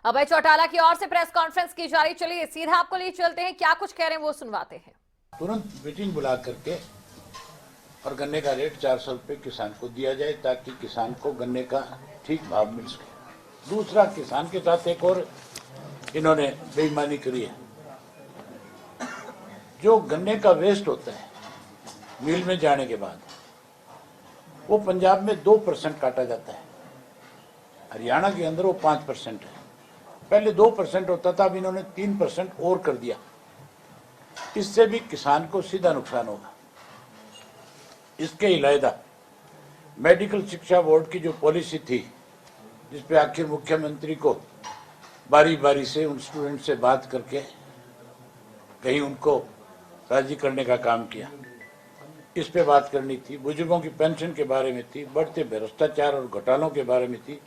अभय चौटाला की ओर से press conference की जा रही, चलिए सीधा आपको लिए चलते हैं, क्या कुछ कह रहे हैं वो सुनवाते हैं। तुरंत मीटिंग बुला करके और गन्ने का रेट 400 रुपये किसान को दिया जाए ताकि किसान को गन्ने का ठीक भाव मिल सके। दूसरा, किसान के साथ एक और इन्होंने बेईमानी करी है। जो गन्ने का वेस्ट होता है मिल में जाने के बाद, वो पंजाब में 2% काटा जाता है, हरियाणा के अंदर वो 5% है। पहले 2% होता था, अब इन्होंने 3% और कर दिया। इससे भी किसान को सीधा नुकसान होगा। इसके अलावा मेडिकल शिक्षा बोर्ड की जो पॉलिसी थी, जिसपे आखिर मुख्यमंत्री को बारी बारी से उन स्टूडेंट से बात करके कहीं उनको राजी करने का काम किया, इस पे बात करनी थी। बुजुर्गों की पेंशन के बारे में थी, बढ़ते भ्रष्टाचार और घोटालों के बारे में थी,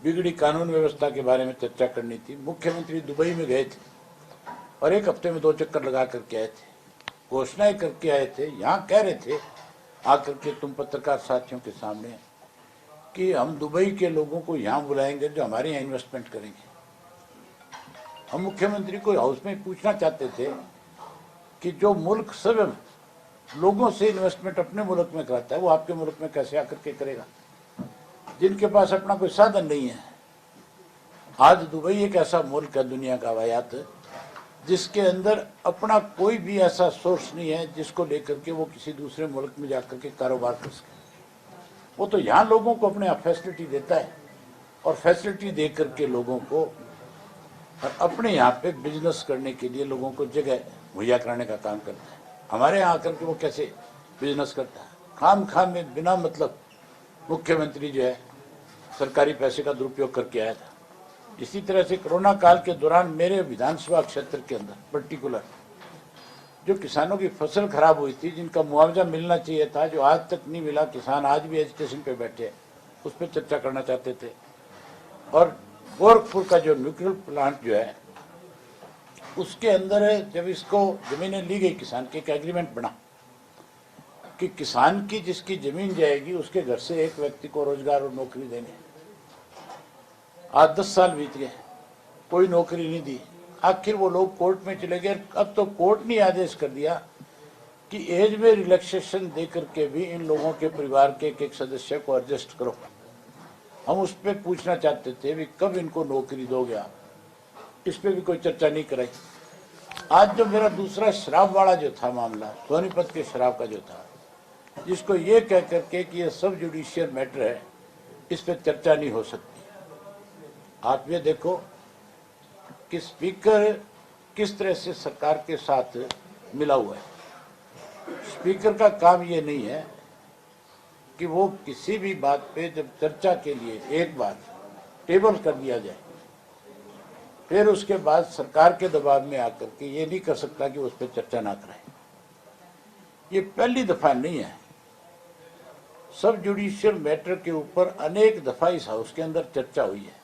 बिगड़ी कानून व्यवस्था के बारे में चर्चा करनी थी। मुख्यमंत्री दुबई में गए थे और एक हफ्ते में 2 चक्कर लगा करके आए थे, घोषणाएं करके आए थे। यहाँ कह रहे थे आकर के तुम पत्रकार साथियों के सामने कि हम दुबई के लोगों को यहाँ बुलाएंगे जो हमारे यहाँ इन्वेस्टमेंट करेंगे। हम मुख्यमंत्री को हाउस में पूछना चाहते थे कि जो मुल्क सब लोगों से इन्वेस्टमेंट अपने मुल्क में कराता है, वो आपके मुल्क में कैसे आकर के करेगा, जिनके पास अपना कोई साधन नहीं है। आज दुबई एक ऐसा मुल्क है दुनिया का वायात, जिसके अंदर अपना कोई भी ऐसा सोर्स नहीं है जिसको लेकर के वो किसी दूसरे मुल्क में जाकर के कारोबार कर सके। वो तो यहाँ लोगों को अपने फैसिलिटी देता है और फैसिलिटी दे करके लोगों को और अपने यहाँ पे बिजनेस करने के लिए लोगों को जगह मुहैया कराने का काम करता है। हमारे यहाँ आकर के वो कैसे बिजनेस करता है? खाम में बिना मतलब मुख्यमंत्री जो है सरकारी पैसे का दुरुपयोग करके आया था। इसी तरह से कोरोना काल के दौरान मेरे विधानसभा क्षेत्र के अंदर पर्टिकुलर जो किसानों की फसल खराब हुई थी, जिनका मुआवजा मिलना चाहिए था, जो आज तक नहीं मिला, किसान आज भी एजुकेशन पे बैठे हैं, उस पर चर्चा करना चाहते थे। और गोरखपुर का जो न्यूक्लियर प्लांट जो है, उसके अंदर जब इसको जमीनें ली गई किसान के, एक एग्रीमेंट बना कि किसान की जिसकी जमीन जाएगी उसके घर से एक व्यक्ति को रोजगार और नौकरी देंगे। आज 10 साल बीत गए, कोई नौकरी नहीं दी। आखिर वो लोग कोर्ट में चले गए। अब तो कोर्ट ने आदेश कर दिया कि एज में रिलैक्सेशन दे करके भी इन लोगों के परिवार के एक सदस्य को एडजस्ट करो। हम उस पर पूछना चाहते थे भी कब इनको नौकरी दोगे आप, इस पर भी कोई चर्चा नहीं कराई। आज जो मेरा दूसरा शराब वाला जो था मामला, सोनीपत के शराब का जो था, जिसको ये कह करके कि ये सब जुडिशियल मैटर है, इस पर चर्चा नहीं हो सकती। आप ये देखो कि स्पीकर किस तरह से सरकार के साथ मिला हुआ है। स्पीकर का काम ये नहीं है कि वो किसी भी बात पे जब चर्चा के लिए एक बार टेबल कर दिया जाए, फिर उसके बाद सरकार के दबाव में आकर के ये नहीं कर सकता कि उस पर चर्चा ना कराए। ये पहली दफा नहीं है। सब जुडिशियल मैटर के ऊपर अनेक दफा इस हाउस के अंदर चर्चा हुई है।